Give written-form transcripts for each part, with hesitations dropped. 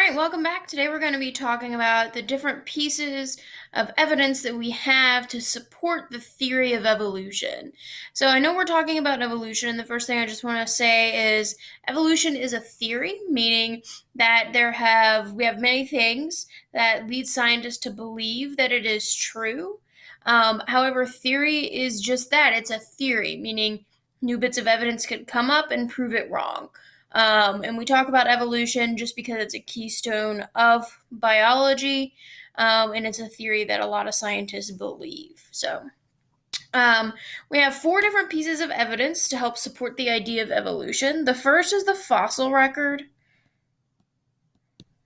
right, welcome back. Today we're going to be talking about the different pieces of evidence that we have to support the theory of evolution. So I know we're talking about evolution, and the first thing I just want to say is evolution is a theory, meaning that we have many things that lead scientists to believe that it is true. However, theory is just that. It's a theory, meaning new bits of evidence could come up and prove it wrong. And we talk about evolution just because it's a keystone of biology, and it's a theory that a lot of scientists believe. We have four different pieces of evidence to help support the idea of evolution. The first is the fossil record.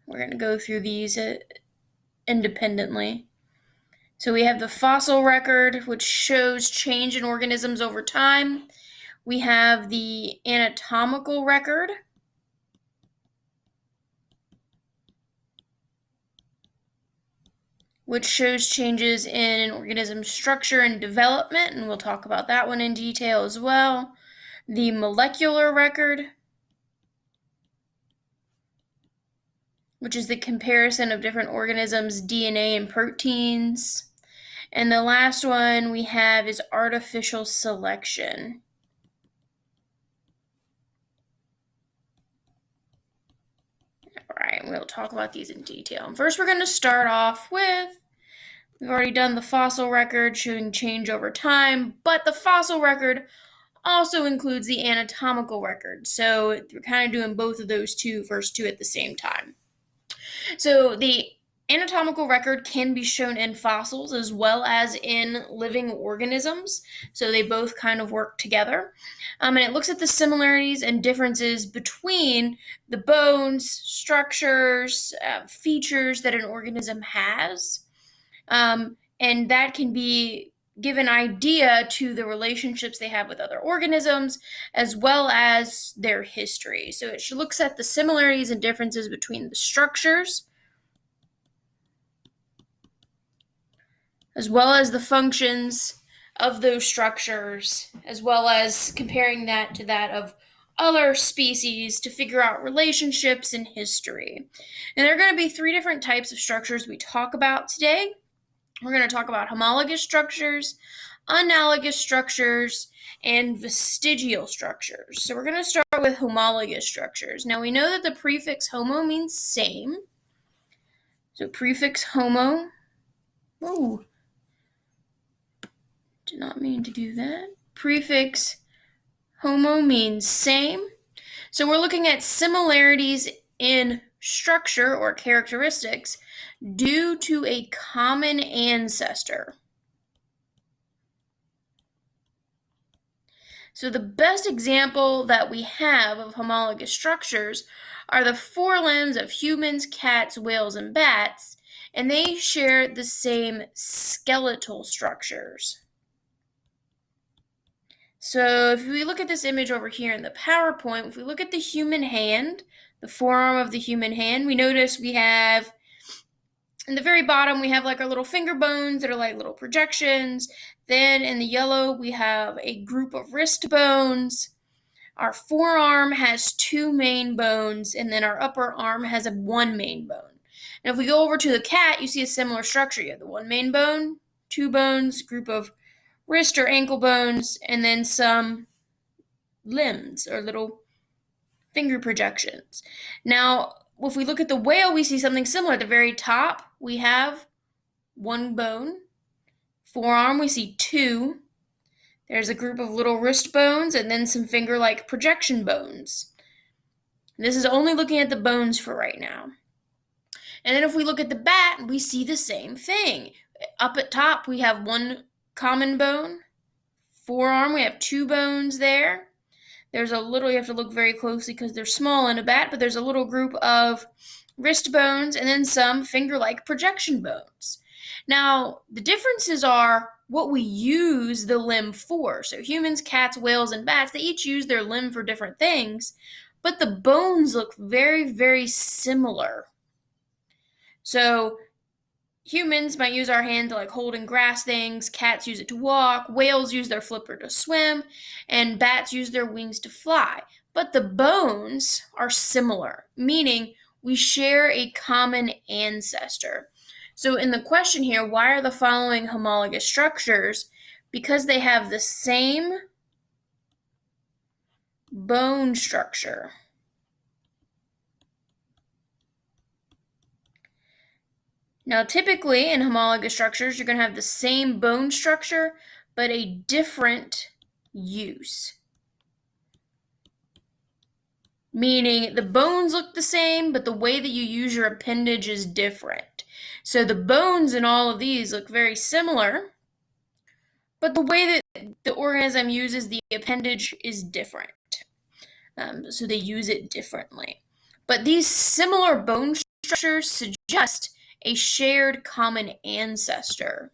We're going to go through these independently. So we have the fossil record, which shows change in organisms over time. We have the anatomical record, which shows changes in an organism's structure and development, and we'll talk about that one in detail as well. The molecular record, which is the comparison of different organisms' DNA and proteins. And the last one we have is artificial selection. All right, we'll talk about these in detail. And first, we're going to start off with, we've already done the fossil record showing change over time, but the fossil record also includes the anatomical record. So we're kind of doing both of those first two at the same time. So the anatomical record can be shown in fossils as well as in living organisms. So they both kind of work together. And it looks at the similarities and differences between the bones, structures, features that an organism has. And that can give an idea to the relationships they have with other organisms, as well as their history. So it looks at the similarities and differences between the structures, as well as the functions of those structures, as well as comparing that to that of other species to figure out relationships and history. And there are going to be three different types of structures we talk about today. We're going to talk about homologous structures, analogous structures, and vestigial structures. So we're going to start with homologous structures. Now we know that the prefix homo means same. So prefix homo, did not mean to do that. Prefix homo means same. So we're looking at similarities in structure or characteristics due to a common ancestor. So the best example that we have of homologous structures are the forelimbs of humans, cats, whales, and bats, and they share the same skeletal structures. So if we look at this image over here in the PowerPoint, if we look at the human hand, the forearm of the human hand, we notice we have, in the very bottom, we have like our little finger bones that are like little projections. Then in the yellow, we have a group of wrist bones. Our forearm has two main bones, and then our upper arm has one main bone. And if we go over to the cat, you see a similar structure. You have the one main bone, two bones, group of wrist or ankle bones, and then some limbs or little finger projections. Now, if we look at the whale, we see something similar. At the very top, we have one bone. Forearm, we see two. There's a group of little wrist bones and then some finger-like projection bones. This is only looking at the bones for right now. And then if we look at the bat, we see the same thing. Up at top, we have one common bone. Forearm, we have two bones there. There's a little, you have to look very closely because they're small in a bat, but there's a little group of wrist bones and then some finger-like projection bones. Now, the differences are what we use the limb for. So humans, cats, whales, and bats, they each use their limb for different things, but the bones look very, very similar. So humans might use our hand to like hold and grasp things, cats use it to walk, whales use their flipper to swim, and bats use their wings to fly. But the bones are similar, meaning we share a common ancestor. So in the question here, why are the following homologous structures? Because they have the same bone structure. Now, typically in homologous structures, you're going to have the same bone structure, but a different use. Meaning the bones look the same, but the way that you use your appendage is different. So the bones in all of these look very similar, but the way that the organism uses the appendage is different. So they use it differently. But these similar bone structures suggest a shared common ancestor.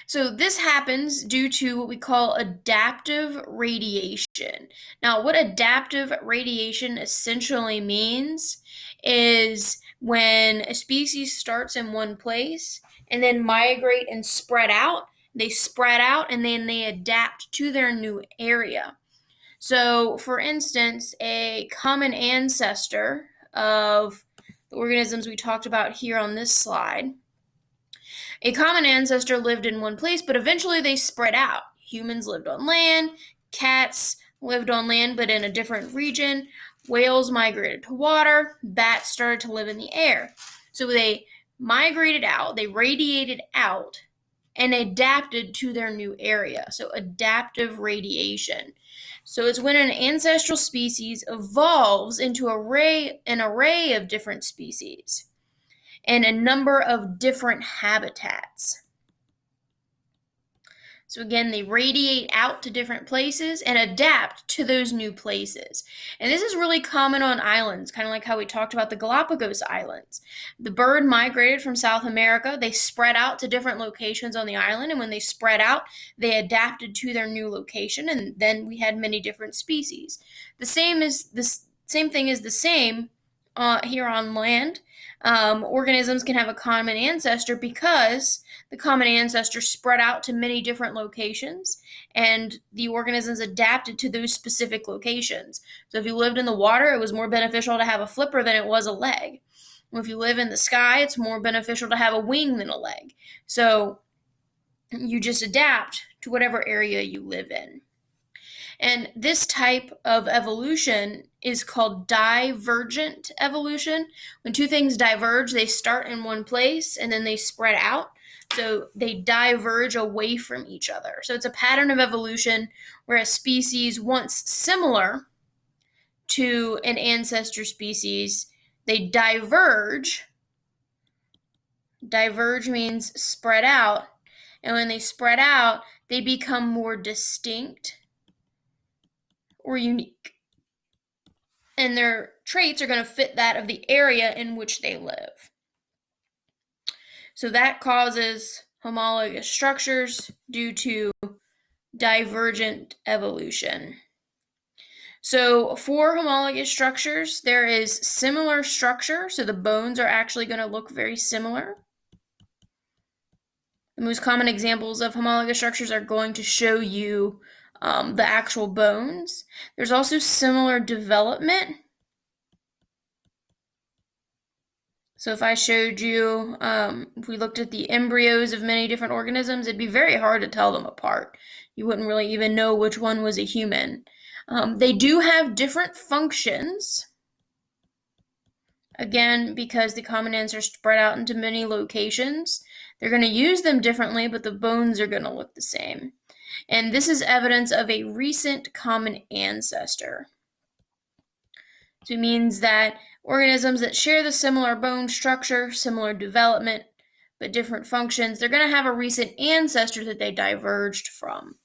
So this happens due to what we call adaptive radiation. Now, what adaptive radiation essentially means is when a species starts in one place and then migrate and spread out, they spread out and then they adapt to their new area. So, for instance, a common ancestor of the organisms we talked about here on this slide, a common ancestor lived in one place, but eventually they spread out. Humans lived on land, cats lived on land, but in a different region. Whales migrated to water, bats started to live in the air. So they migrated out, they radiated out, and adapted to their new area. So adaptive radiation. So it's when an ancestral species evolves into an array of different species and a number of different habitats. So again, they radiate out to different places and adapt to those new places. And this is really common on islands, kind of like how we talked about the Galapagos Islands. The bird migrated from South America. They spread out to different locations on the island, and when they spread out, they adapted to their new location, and then we had many different species. The same thing is the same here on land. Organisms can have a common ancestor because the common ancestor spread out to many different locations, and the organisms adapted to those specific locations. So if you lived in the water, it was more beneficial to have a flipper than it was a leg. If you live in the sky, it's more beneficial to have a wing than a leg. So you just adapt to whatever area you live in. And this type of evolution is called divergent evolution. When two things diverge, they start in one place and then they spread out. So they diverge away from each other. So it's a pattern of evolution where a species once similar to an ancestor species, they diverge. Diverge means spread out. And when they spread out, they become more distinct or unique. And their traits are going to fit that of the area in which they live. So that causes homologous structures due to divergent evolution. So for homologous structures, there is similar structure. So the bones are actually going to look very similar. The most common examples of homologous structures are going to show you the actual bones. There's also similar development. So if I showed you, if we looked at the embryos of many different organisms, it'd be very hard to tell them apart. You wouldn't really even know which one was a human. They do have different functions. Again, because the common ants are spread out into many locations, they're going to use them differently, but the bones are going to look the same. And this is evidence of a recent common ancestor. So it means that organisms that share the similar bone structure, similar development, but different functions, they're going to have a recent ancestor that they diverged from.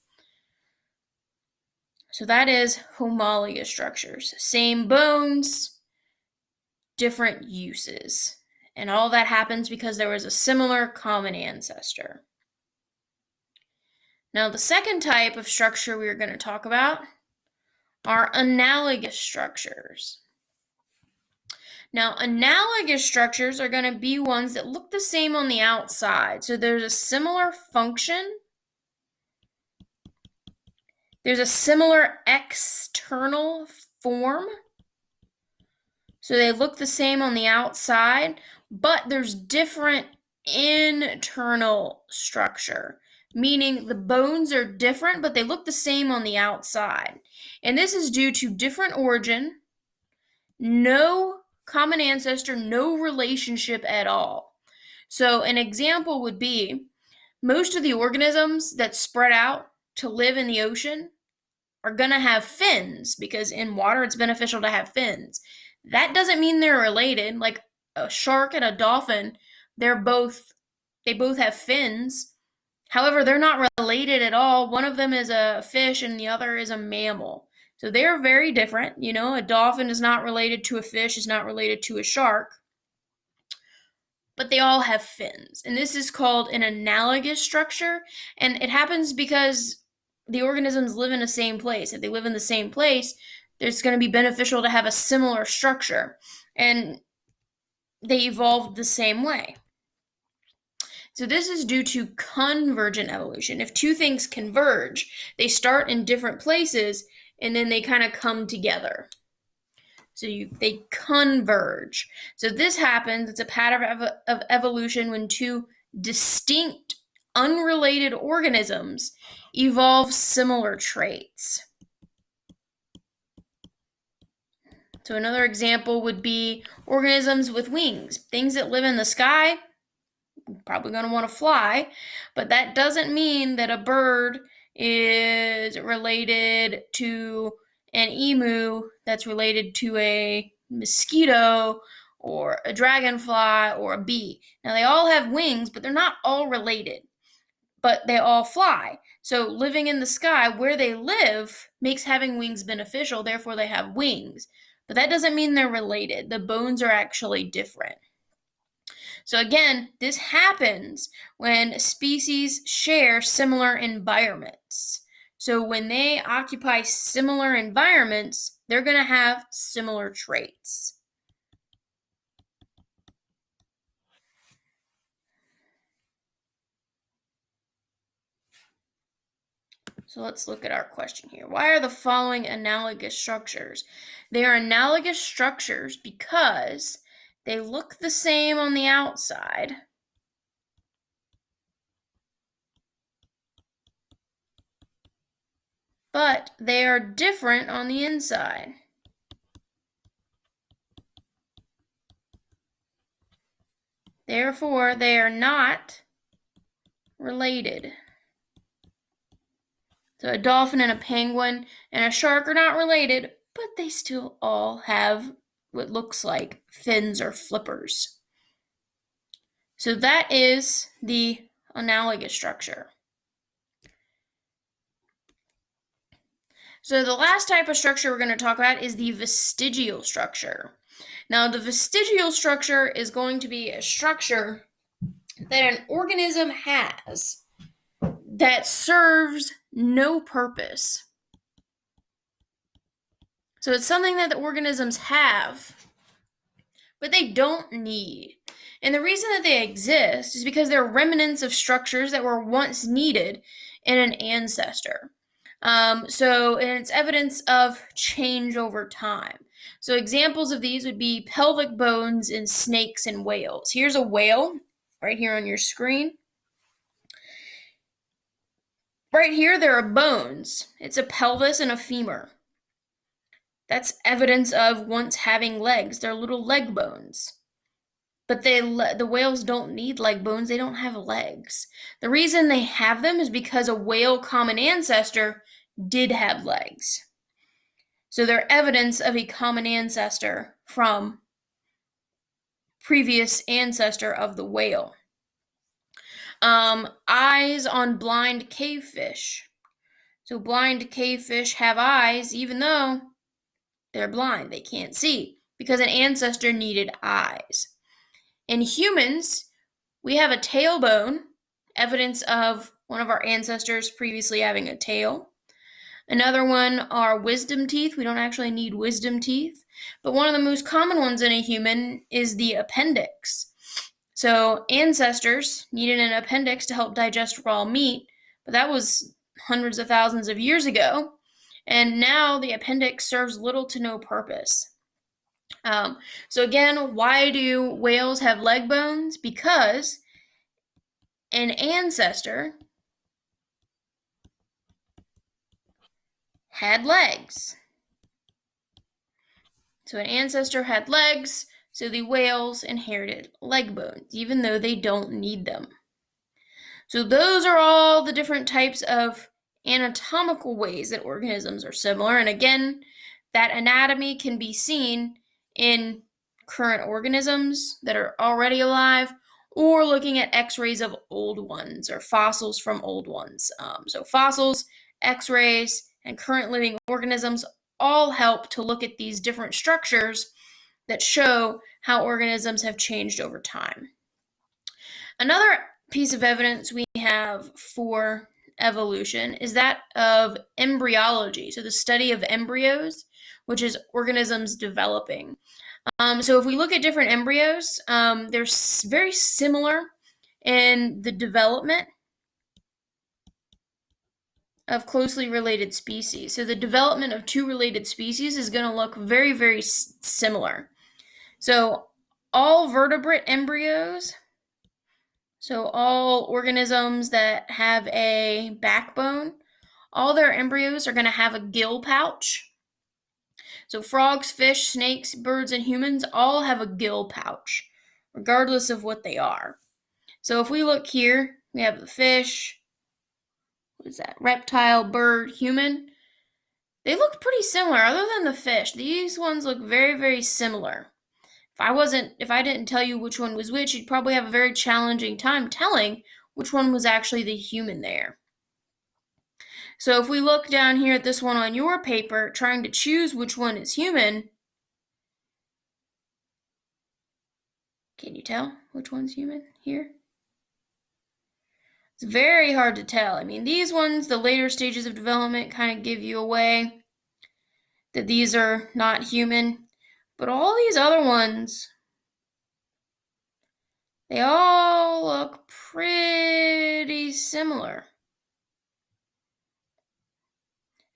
So that is homologous structures. Same bones, different uses. And all that happens because there was a similar common ancestor. Now, the second type of structure we are going to talk about are analogous structures. Now, analogous structures are going to be ones that look the same on the outside. So there's a similar function. There's a similar external form. So they look the same on the outside, but there's different internal structure, meaning the bones are different, but they look the same on the outside. And this is due to different origin, no common ancestor, no relationship at all. So an example would be most of the organisms that spread out to live in the ocean are going to have fins because in water it's beneficial to have fins. That doesn't mean they're related. Like a shark and a dolphin, they both have fins. However, they're not related at all. One of them is a fish and the other is a mammal. So they're very different. You know, a dolphin is not related to a fish, is not related to a shark, but they all have fins. And this is called an analogous structure. And it happens because the organisms live in the same place. If they live in the same place, it's going to be beneficial to have a similar structure. And they evolved the same way. So this is due to convergent evolution. If two things converge, they start in different places and then they kind of come together. So they converge. So this happens, it's a pattern of evolution when two distinct, unrelated organisms evolve similar traits. So another example would be organisms with wings. Things that live in the sky, probably going to want to fly, but that doesn't mean that a bird is related to an emu that's related to a mosquito or a dragonfly or a bee. Now they all have wings, but they're not all related, but they all fly. So living in the sky where they live makes having wings beneficial, therefore they have wings. But that doesn't mean they're related. The bones are actually different. So again, this happens when species share similar environments. So when they occupy similar environments, they're going to have similar traits. So let's look at our question here. Why are the following analogous structures? They are analogous structures because they look the same on the outside, but they are different on the inside. Therefore, they are not related. So a dolphin and a penguin and a shark are not related, but they still all have what looks like fins or flippers. So that is the analogous structure. So the last type of structure we're going to talk about is the vestigial structure. Now, the vestigial structure is going to be a structure that an organism has that serves no purpose. So it's something that the organisms have, but they don't need. And the reason that they exist is because they're remnants of structures that were once needed in an ancestor. And it's evidence of change over time. So examples of these would be pelvic bones in snakes and whales. Here's a whale right here on your screen. Right here, there are bones. It's a pelvis and a femur. That's evidence of once having legs. They're little leg bones. But the whales don't need leg bones. They don't have legs. The reason they have them is because a whale common ancestor did have legs. So they're evidence of a common ancestor from previous ancestor of the whale. Eyes on blind cavefish. So blind cavefish have eyes even though they're blind. They can't see because an ancestor needed eyes. In humans, we have a tailbone, evidence of one of our ancestors previously having a tail. Another one are wisdom teeth. We don't actually need wisdom teeth, but one of the most common ones in a human is the appendix. So ancestors needed an appendix to help digest raw meat, but that was hundreds of thousands of years ago, and now the appendix serves little to no purpose. So again, why do whales have leg bones? Because an ancestor had legs. So an ancestor had legs, so the whales inherited leg bones, even though they don't need them. So those are all the different types of anatomical ways that organisms are similar. And again, that anatomy can be seen in current organisms that are already alive, or looking at x-rays of old ones or fossils from old ones. So fossils, x-rays, and current living organisms all help to look at these different structures that show how organisms have changed over time. Another piece of evidence we have for evolution is that of embryology, so the study of embryos, which is organisms developing. So if we look at different embryos, they're very similar in the development of closely related species. So the development of two related species is going to look very, very similar. So all vertebrate embryos, so all organisms that have a backbone, all their embryos are going to have a gill pouch. So frogs, fish, snakes, birds, and humans all have a gill pouch, regardless of what they are. So if we look here, we have the fish, what is that, reptile, bird, human. They look pretty similar, other than the fish. These ones look very, very similar. If I didn't tell you which one was which, you'd probably have a very challenging time telling which one was actually the human there. So if we look down here at this one on your paper, trying to choose which one is human, can you tell which one's human here? It's very hard to tell. I mean, these ones, the later stages of development kind of give you away that these are not human. But all these other ones, they all look pretty similar.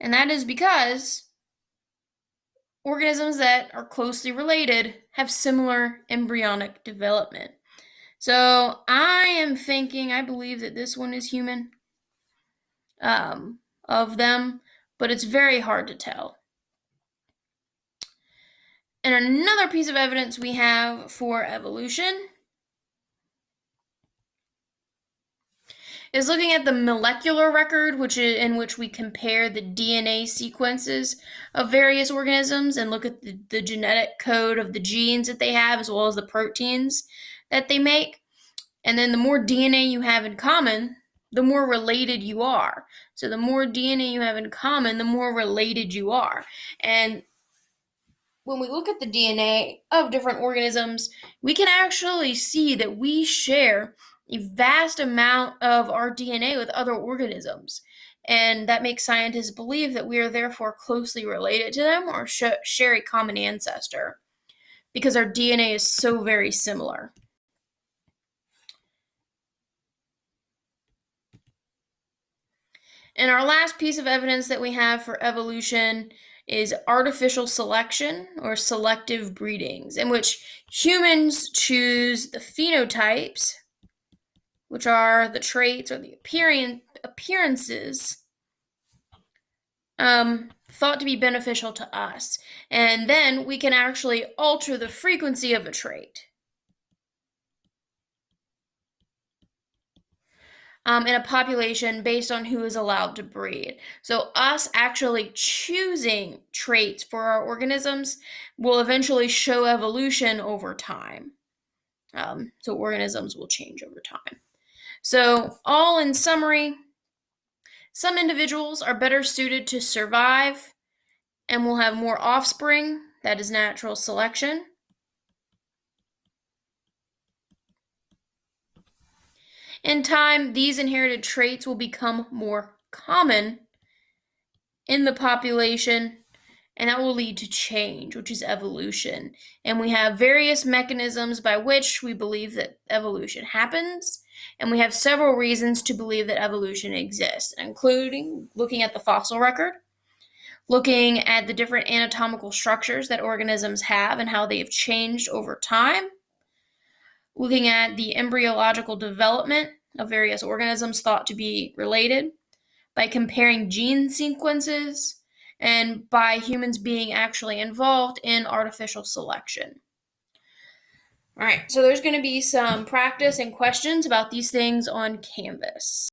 And that is because organisms that are closely related have similar embryonic development. So I believe that this one is human of them, but it's very hard to tell. And another piece of evidence we have for evolution is looking at the molecular record, in which we compare the DNA sequences of various organisms and look at the genetic code of the genes that they have, as well as the proteins that they make. And then the more DNA you have in common, the more related you are. So the more DNA you have in common, the more related you are. And when we look at the DNA of different organisms, we can actually see that we share a vast amount of our DNA with other organisms. And that makes scientists believe that we are therefore closely related to them or share a common ancestor because our DNA is so very similar. And our last piece of evidence that we have for evolution is artificial selection or selective breedings, in which humans choose the phenotypes, which are the traits or the appearances thought to be beneficial to us. And then we can actually alter the frequency of a trait. In a population based on who is allowed to breed. So us actually choosing traits for our organisms will eventually show evolution over time. So organisms will change over time. So all in summary, some individuals are better suited to survive and will have more offspring. That is natural selection. In time, these inherited traits will become more common in the population, and that will lead to change, which is evolution. And we have various mechanisms by which we believe that evolution happens, and we have several reasons to believe that evolution exists, including looking at the fossil record, looking at the different anatomical structures that organisms have and how they have changed over time, looking at the embryological development of various organisms thought to be related, by comparing gene sequences, and by humans being actually involved in artificial selection. All right, so there's going to be some practice and questions about these things on Canvas.